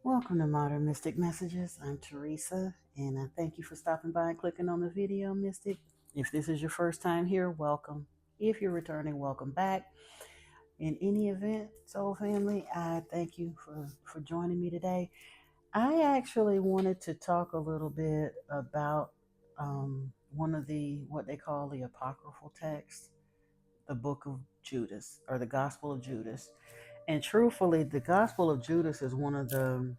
Welcome to Modern Mystic Messages. I'm Teresa, and I thank you for stopping by and clicking on the video, Mystic. If this is your first time here, welcome. If you're returning, welcome back. In any event, Soul Family, I thank you for joining me today. I actually wanted to talk a little bit about one of what they call the apocryphal texts, the book of Judas, or the Gospel of Judas. And truthfully, the Gospel of Judas is one of the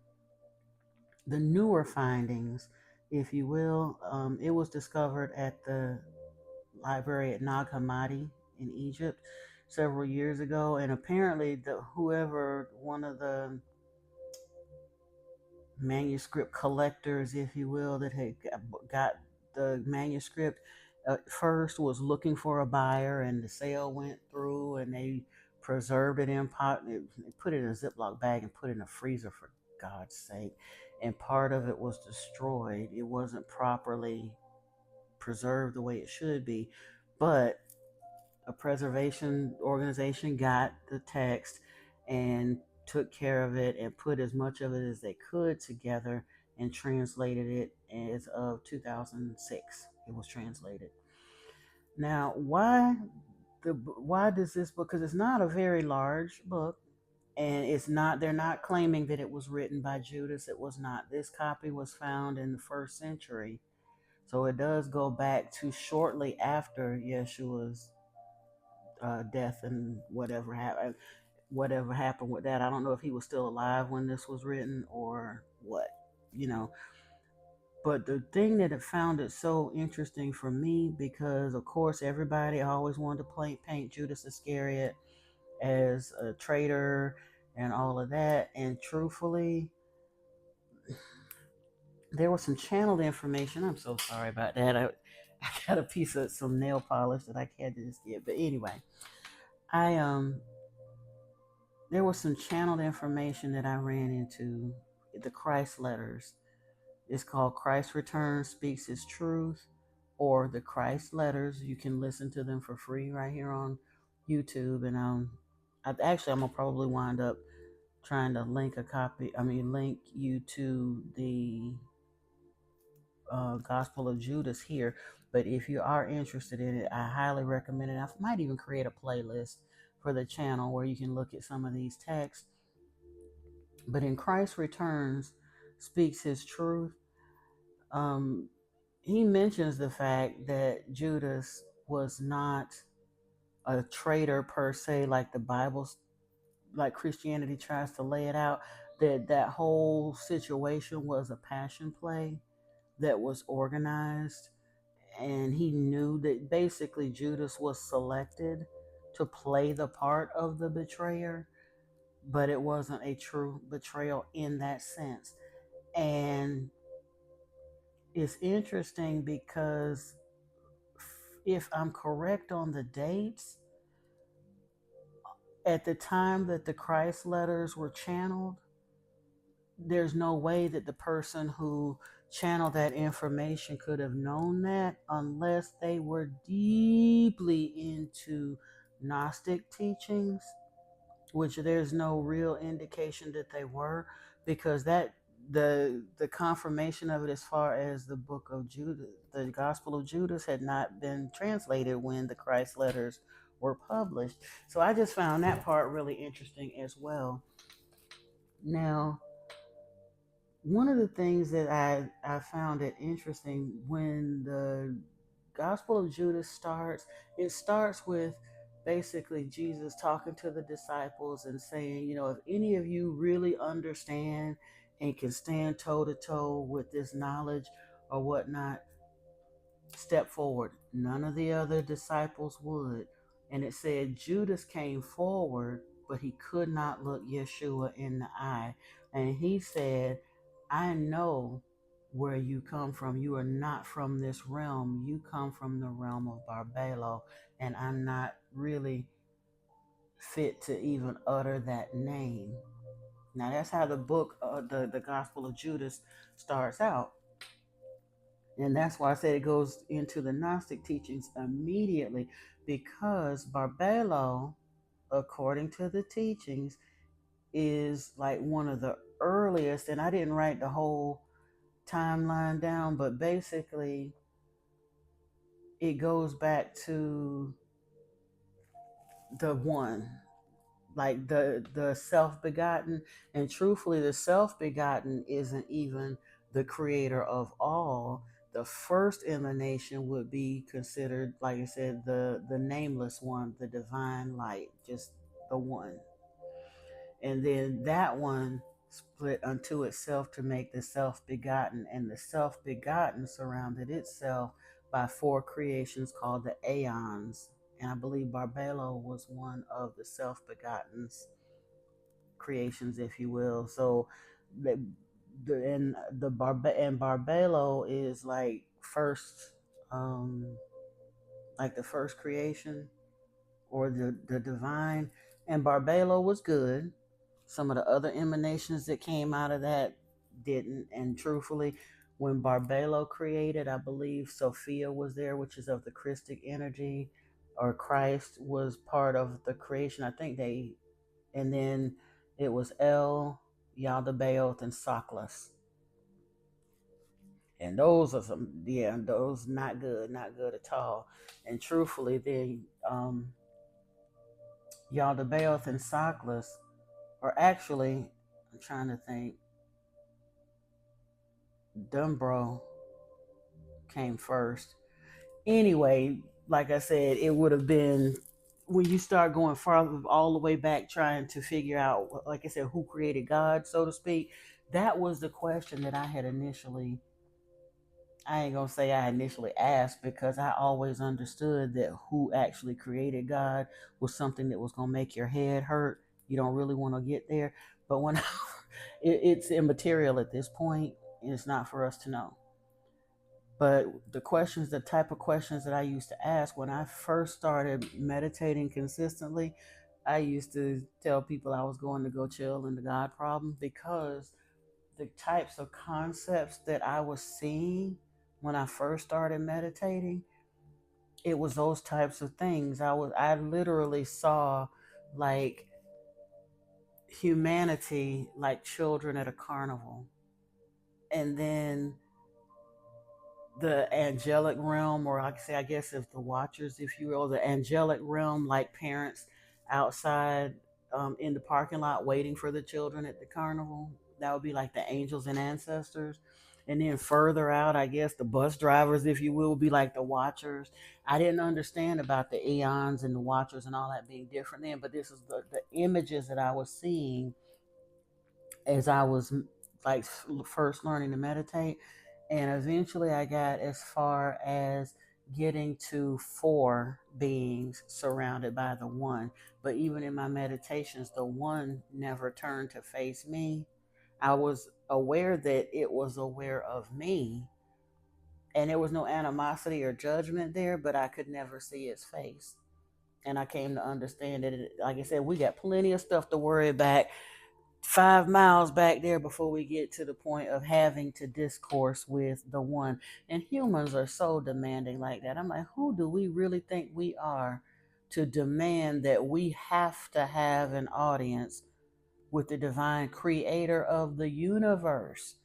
newer findings, if you will. It was discovered at the library at Nag Hammadi in Egypt several years ago, and apparently, whoever one of the manuscript collectors, if you will, that had got the manuscript first was looking for a buyer, and the sale went through, and they preserved it in pot, they put it in a Ziploc bag and put it in a freezer for God's sake. And part of it was destroyed. It wasn't properly preserved the way it should be, but a preservation organization got the text and took care of it and put as much of it as they could together and translated it as of 2006. It was translated. Now, why does this book? Because it's not a very large book, and it's not. They're not claiming that it was written by Judas. It was not. This copy was found in the first century, so it does go back to shortly after Yeshua's death and whatever happened with that. I don't know if he was still alive when this was written or what, you know. But the thing that it found it so interesting for me, because of course everybody always wanted to paint Judas Iscariot as a traitor and all of that. And truthfully, there was some channeled information. I'm so sorry about that. I got a piece of some nail polish that I had to just get. But anyway, I there was some channeled information that I ran into the Christ letters. It's called Christ Returns Speaks His Truth, or the Christ letters. You can listen to them for free right here on YouTube. And I'm gonna probably wind up trying to link you to the Gospel of Judas here. But if you are interested in it, I highly recommend it. I might even create a playlist for the channel where you can look at some of these texts. But in Christ Returns Speaks His Truth, um, he mentions the fact that Judas was not a traitor per se, like the Bible, like Christianity tries to lay it out. That whole situation was a passion play that was organized, and he knew that basically Judas was selected to play the part of the betrayer, but it wasn't a true betrayal in that sense. And it's interesting because if I'm correct on the dates, at the time that the Christ letters were channeled, there's no way that the person who channeled that information could have known that unless they were deeply into Gnostic teachings, which there's no real indication that they were, because the confirmation of it as far as the book of Judas, the Gospel of Judas, had not been translated when the Christ letters were published. So I just found that part really interesting as well. Now, one of the things that I found it interesting when the Gospel of Judas starts, it starts with basically Jesus talking to the disciples and saying, if any of you really understand and can stand toe to toe with this knowledge or whatnot, step forward. None of the other disciples would. And it said Judas came forward, but he could not look Yeshua in the eye. And he said, I know where you come from. You are not from this realm. You come from the realm of Barbelo, and I'm not really fit to even utter that name. Now that's how the book, the Gospel of Judas starts out. And that's why I said it goes into the Gnostic teachings immediately, because Barbelo, according to the teachings, is like one of the earliest, and I didn't write the whole timeline down, but basically it goes back to the one, like the self-begotten. And truthfully, the self-begotten isn't even the creator of all. The first emanation would be considered, like I said, the nameless one, the divine light, just the one. And then that one split unto itself to make the self-begotten, and the self-begotten surrounded itself by four creations called the aeons. And I believe Barbelo was one of the self-begottens creations, if you will. So and Barbelo is like first, um like the first creation, or the divine. And Barbelo was good. Some of the other emanations that came out of that didn't. And truthfully, when Barbelo created, I believe Sophia was there, which is of the Christic energy, or Christ was part of the creation. I think they, and then it was El, Yaldabaoth, and Saklas. And those are some, yeah, those not good, not good at all. And truthfully, the Yaldabaoth and Saklas, or actually, I'm trying to think, Dumbro came first. Anyway, like I said, it would have been, when you start going farther, all the way back, trying to figure out, like I said, who created God, so to speak. That was the question that I had initially, I ain't gonna say I initially asked, because I always understood that who actually created God was something that was gonna make your head hurt. You don't really want to get there, but when it's immaterial at this point, and it's not for us to know. But the questions, the type of questions that I used to ask when I first started meditating consistently, I used to tell people I was going to go chill in the God problem, because the types of concepts that I was seeing when I first started meditating, it was those types of things. I literally saw like humanity like children at a carnival. And then the angelic realm, or I say, I guess, if the watchers, if you will, the angelic realm, like parents outside, in the parking lot waiting for the children at the carnival. That would be like the angels and ancestors. And then further out, I guess the bus drivers, if you will, would be like the watchers. I didn't understand about the eons and the watchers and all that being different then, but this is the images that I was seeing as I was like first learning to meditate. And eventually I got as far as getting to four beings surrounded by the one. But even in my meditations, the one never turned to face me. I was aware that it was aware of me, and there was no animosity or judgment there, but I could never see its face. And I came to understand that, like I said, we got plenty of stuff to worry about 5 miles back there before we get to the point of having to discourse with the one. And humans are so demanding like that. I'm like, who do we really think we are to demand that we have to have an audience with the divine creator of the universe?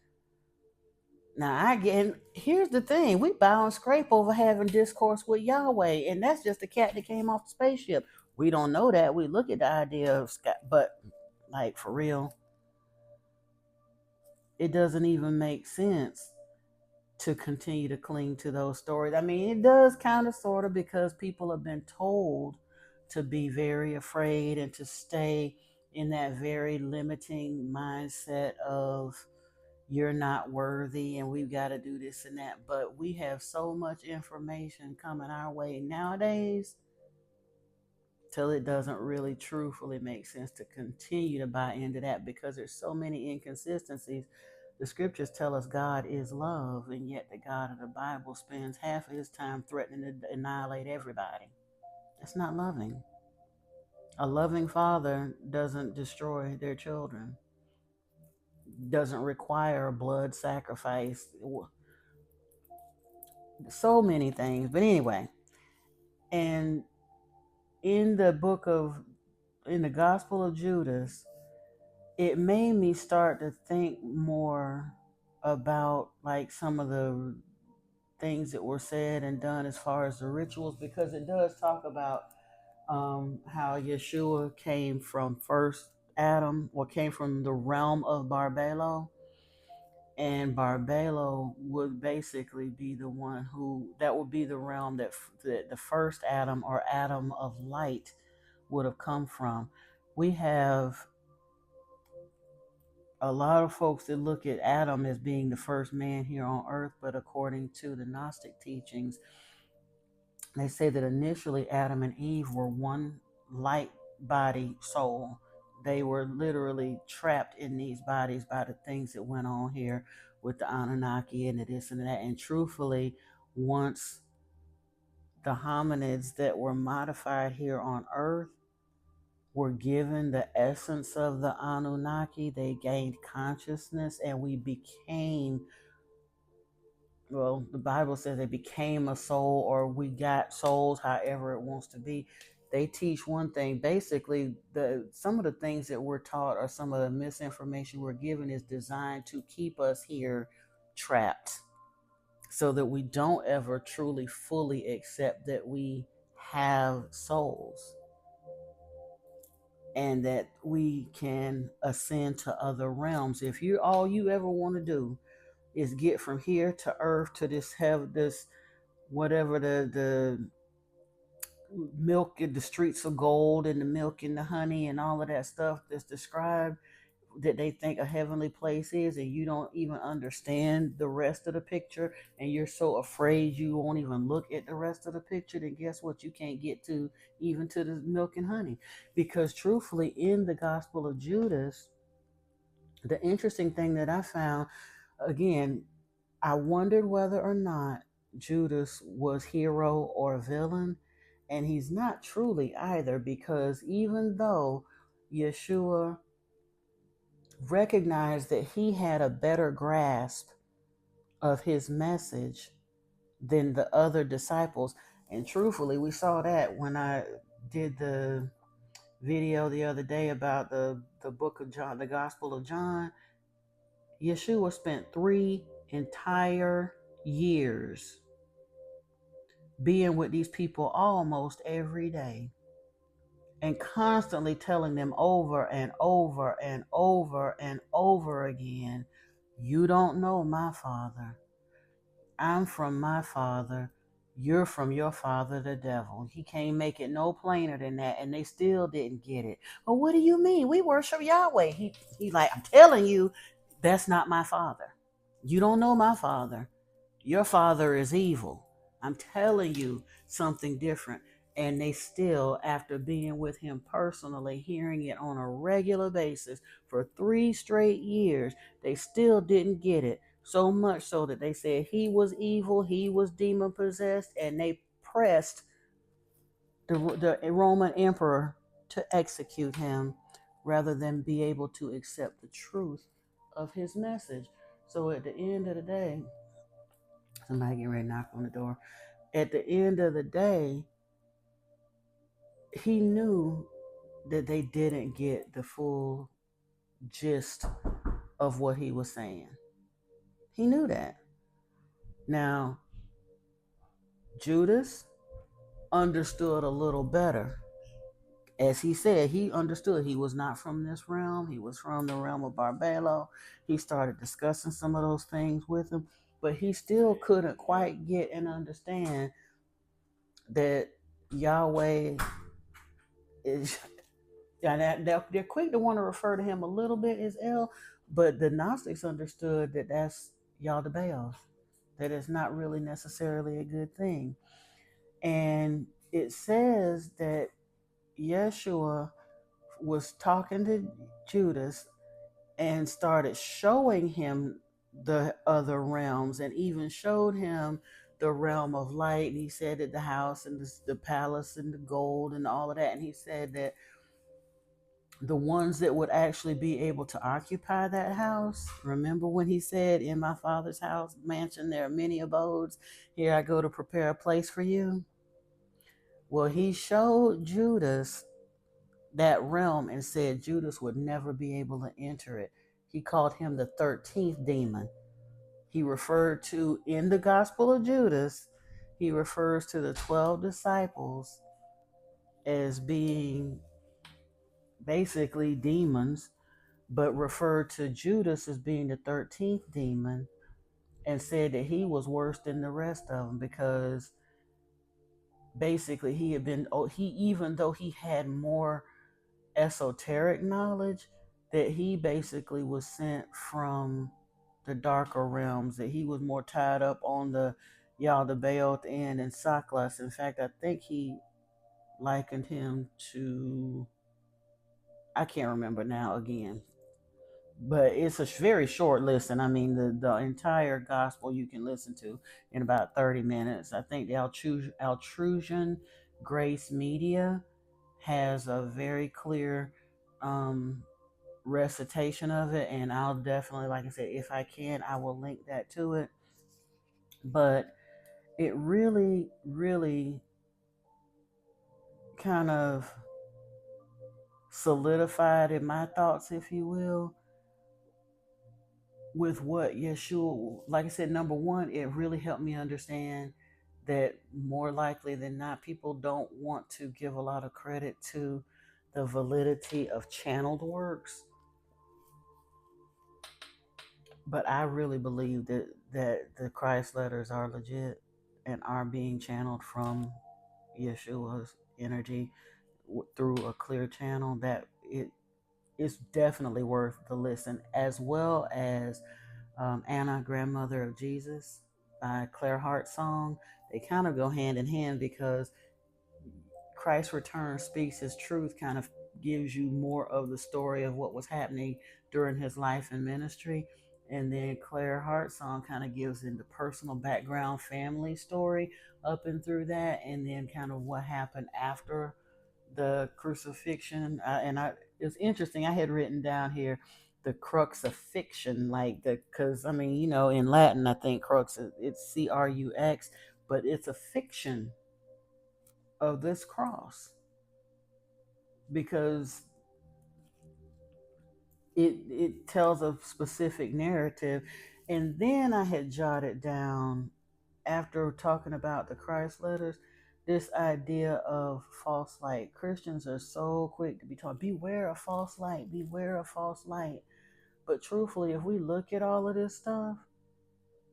Now I get, here's the thing, we bow and scrape over having discourse with Yahweh, and that's just the cat that came off the spaceship. We don't know that. We look at the idea of Scott, but like for real, it doesn't even make sense to continue to cling to those stories. I mean, it does kind of sort of, because people have been told to be very afraid and to stay in that very limiting mindset of you're not worthy and we've got to do this and that. But we have so much information coming our way nowadays, till it doesn't really truthfully make sense to continue to buy into that, because there's so many inconsistencies. The scriptures tell us God is love, and yet the God of the Bible spends half of his time threatening to annihilate everybody. That's not loving. A loving father doesn't destroy their children, doesn't require a blood sacrifice, so many things. But anyway, and in the book of, in the Gospel of Judas, it made me start to think more about like some of the things that were said and done as far as the rituals, because it does talk about how Yeshua came from first Adam, or came from the realm of Barbelo, and Barbelo would basically be the one who, that would be the realm that the first Adam, or Adam of light, would have come from. We have a lot of folks that look at Adam as being the first man here on earth, but according to the Gnostic teachings, they say that initially Adam and Eve were one light body soul. They were literally trapped in these bodies by the things that went on here with the Anunnaki and the this and that. And truthfully, once the hominids that were modified here on earth were given the essence of the Anunnaki, they gained consciousness, and we became, well, the Bible says they became a soul, or we got souls, however it wants to be. They teach one thing. Basically, some of the things that we're taught, or some of the misinformation we're given, is designed to keep us here trapped, so that we don't ever truly fully accept that we have souls, and that we can ascend to other realms. If you all you ever want to do is get from here to earth to this, have this, whatever, the milk in the streets of gold, and the milk and the honey and all of that stuff that's described, that they think a heavenly place is, and you don't even understand the rest of the picture, and you're so afraid you won't even look at the rest of the picture, then guess what? You can't get to even to the milk and honey. Because truthfully, in the Gospel of Judas, the interesting thing that I found, again, I wondered whether or not Judas was hero or villain, and he's not truly either, because even though Yeshua recognized that he had a better grasp of his message than the other disciples, and truthfully, we saw that when I did the video the other day about the book of John, the Gospel of John. Yeshua spent 3 entire years being with these people almost every day, and constantly telling them over and over and over and over again, you don't know my Father. I'm from my Father. You're from your father, the devil. He can't make it no plainer than that, and they still didn't get it. But what do you mean? We worship Yahweh. He's like, I'm telling you, that's not my Father. You don't know my Father. Your father is evil. I'm telling you something different. And they still, after being with him personally, hearing it on a regular basis for 3 straight years, they still didn't get it. So much so that they said he was evil, he was demon possessed, and they pressed the Roman emperor to execute him rather than be able to accept the truth of his message. So at the end of the day, somebody getting ready to knock on the door. At the end of the day, he knew that they didn't get the full gist of what he was saying. He knew that. Now, Judas understood a little better. As he said, he understood he was not from this realm. He was from the realm of Barbelo. He started discussing some of those things with him, but he still couldn't quite get and understand that Yahweh is, and they're quick to want to refer to him a little bit as El, but the Gnostics understood that that's Yaldabaoth, that it's not really necessarily a good thing. And it says that Yeshua was talking to Judas and started showing him the other realms, and even showed him the realm of light. And he said that the house and the palace and the gold and all of that. And he said that the ones that would actually be able to occupy that house. Remember when he said, in my father's house mansion there are many abodes, here I go to prepare a place for you. Well, he showed Judas that realm and said Judas would never be able to enter it. He called him the 13th demon. He referred to, in the Gospel of Judas, he refers to the 12 disciples as being basically demons, but referred to Judas as being the 13th demon, and said that he was worse than the rest of them because basically he had been, he, even though he had more esoteric knowledge, that he basically was sent from the darker realms, that he was more tied up on the Yaldabaoth end and Saklas. In fact, I think he likened him to, I can't remember now again, but it's a very short listen. I mean, the entire gospel you can listen to in about 30 minutes. I think the Altrusion Grace Media has a very clear um, recitation of it, and I'll definitely, like I said, if I can, I will link that to it. But it really, really kind of solidified in my thoughts, if you will, with what Yeshua, like I said, number one, it really helped me understand that more likely than not, people don't want to give a lot of credit to the validity of channeled works. But I really believe that the Christ letters are legit and are being channeled from Yeshua's energy through a clear channel. That it is definitely worth the listen, as well as Anna, Grandmother of Jesus, by Claire Hart song. They kind of go hand in hand because Christ's return speaks his truth, kind of gives you more of the story of what was happening during his life and ministry. And then Claire Hart's song kind of gives in the personal background family story up and through that, and then kind of what happened after the crucifixion. It's interesting. I had written down here the crux of fiction, like the, because I mean, in Latin, I think crux, it's crux, but it's a fiction of this cross because it tells a specific narrative. And then I had jotted down, after talking about the Christ letters, this idea of false light. Christians are so quick to be taught, beware of false light, beware of false light. But truthfully, if we look at all of this stuff,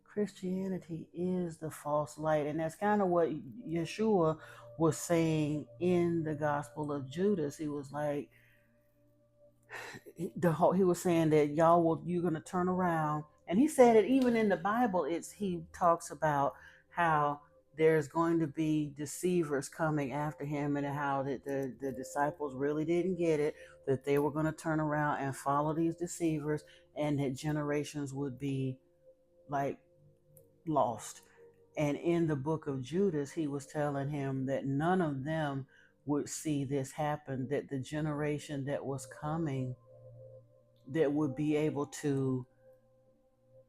Christianity is the false light. And that's kind of what Yeshua was saying in the Gospel of Judas. He was like, he was saying that you're going to turn around. And he said it even in the Bible. He talks about how there's going to be deceivers coming after him, and how that the disciples really didn't get it, that they were going to turn around and follow these deceivers, and that generations would be like lost. And in the book of Judas, he was telling him that none of them would see this happen, that the generation that was coming, that would be able to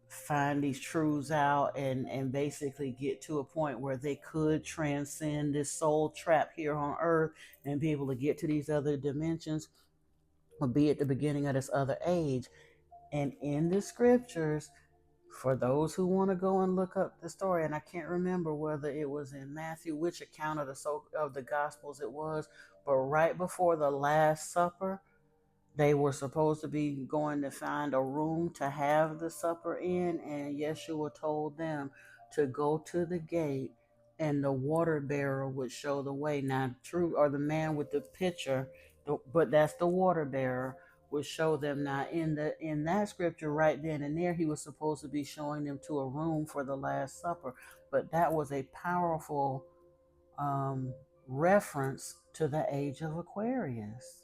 find these truths out and basically get to a point where they could transcend this soul trap here on earth and be able to get to these other dimensions, would be at the beginning of this other age. And in the scriptures, for those who want to go and look up the story, and I can't remember whether it was in Matthew, which account of the Gospels it was, but right before the Last Supper, they were supposed to be going to find a room to have the supper in, and Yeshua told them to go to the gate, and the water bearer would show the way. Now, true, or the man with the pitcher, but that's the water bearer, would show them. Now, in that scripture, right then and there, he was supposed to be showing them to a room for the Last Supper, but that was a powerful reference to the age of Aquarius,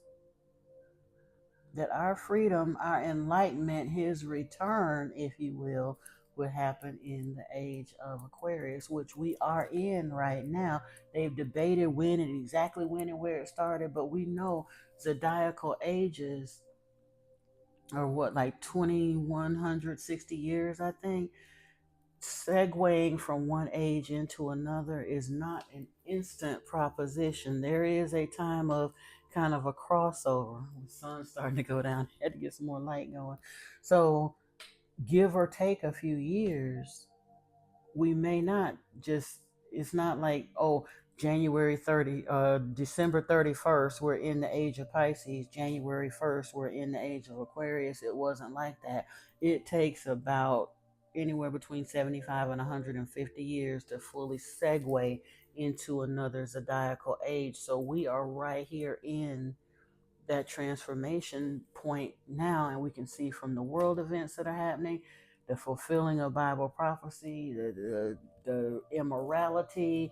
that our freedom, our enlightenment, his return, if you will, would happen in the age of Aquarius, which we are in right now. They've debated when and exactly when and where it started, but we know zodiacal ages are what, like 2160 years, I think. Segueing from one age into another is not an instant proposition. There is a time of kind of a crossover. The sun's starting to go down. Had to get some more light going. So give or take a few years, we may not just, it's not like, oh, December 31st we're in the age of Pisces, January 1st we're in the age of Aquarius. It wasn't like that. It takes about anywhere between 75 and 150 years to fully segue into another zodiacal age. So we are right here in that transformation point now, and we can see from the world events that are happening, the fulfilling of Bible prophecy, the immorality,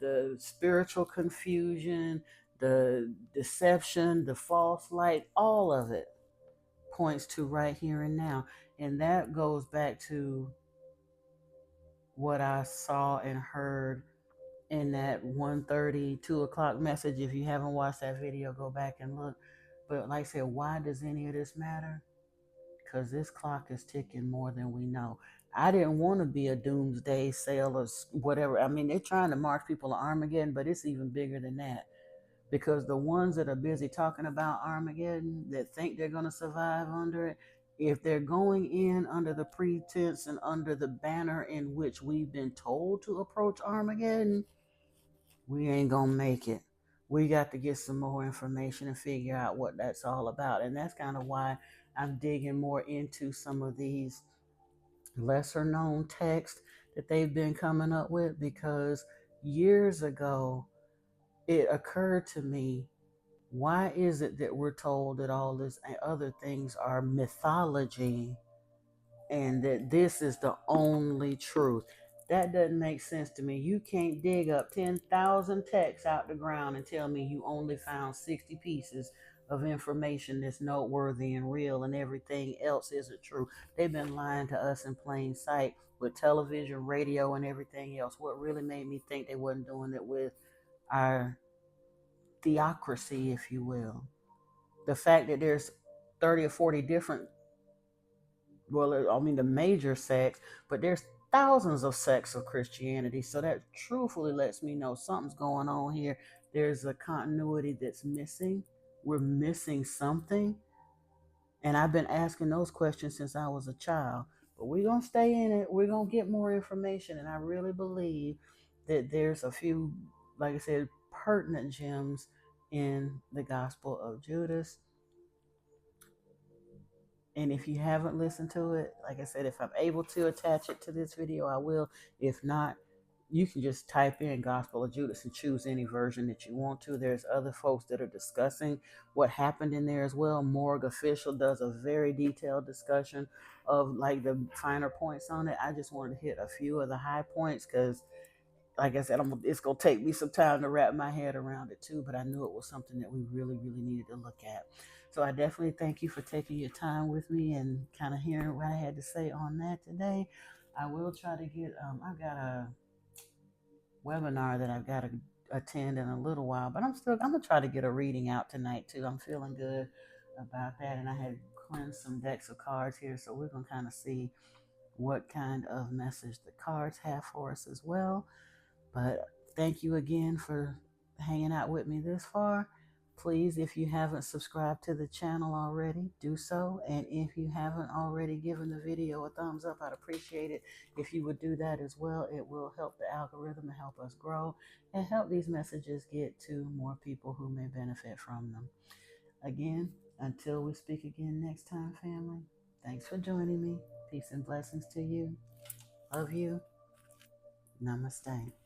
the spiritual confusion, the deception, the false light, all of it points to right here and now. And that goes back to what I saw and heard in that 1:30, 2 o'clock message. If you haven't watched that video, go back and look. But like I said, why does any of this matter? Because this clock is ticking more than we know. I didn't want to be a doomsday sailor or whatever. I mean, they're trying to march people to Armageddon, but it's even bigger than that. Because the ones that are busy talking about Armageddon, that think they're going to survive under it, if they're going in under the pretense and under the banner in which we've been told to approach Armageddon, we ain't gonna make it. We got to get some more information and figure out what that's all about. And that's kind of why I'm digging more into some of these lesser known texts that they've been coming up with, because years ago it occurred to me, why is it that we're told that all this other things are mythology and that this is the only truth? That doesn't make sense to me. You can't dig up 10,000 texts out the ground and tell me you only found 60 pieces of information that's noteworthy and real, and everything else isn't true. They've been lying to us in plain sight with television, radio, and everything else. What really made me think they wasn't doing it with our theocracy, if you will, the fact that there's 30 or 40 different, well, I mean the major sects, but there's thousands of sects of Christianity. So that truthfully lets me know something's going on here. There's a continuity that's missing. We're missing something. And I've been asking those questions since I was a child. But we're going to stay in it. We're going to get more information. And I really believe that there's a few, like I said, pertinent gems in the Gospel of Judas. And if you haven't listened to it, like I said, if I'm able to attach it to this video, I will. If not, you can just type in Gospel of Judas and choose any version that you want to. There's other folks that are discussing what happened in there as well. Morgue Official does a very detailed discussion of like the finer points on it. I just wanted to hit a few of the high points because, like I said, it's going to take me some time to wrap my head around it too, but I knew it was something that we really, really needed to look at. So I definitely thank you for taking your time with me and kind of hearing what I had to say on that today. I will try to get, I've got a webinar that I've got to attend in a little while, but I'm going to try to get a reading out tonight too. I'm feeling good about that. And I had cleansed some decks of cards here, so we're going to kind of see what kind of message the cards have for us as well. But thank you again for hanging out with me this far. Please, if you haven't subscribed to the channel already, do so. And if you haven't already given the video a thumbs up, I'd appreciate it if you would do that as well. It will help the algorithm and help us grow and help these messages get to more people who may benefit from them. Again, until we speak again next time, family, thanks for joining me. Peace and blessings to you. Love you. Namaste.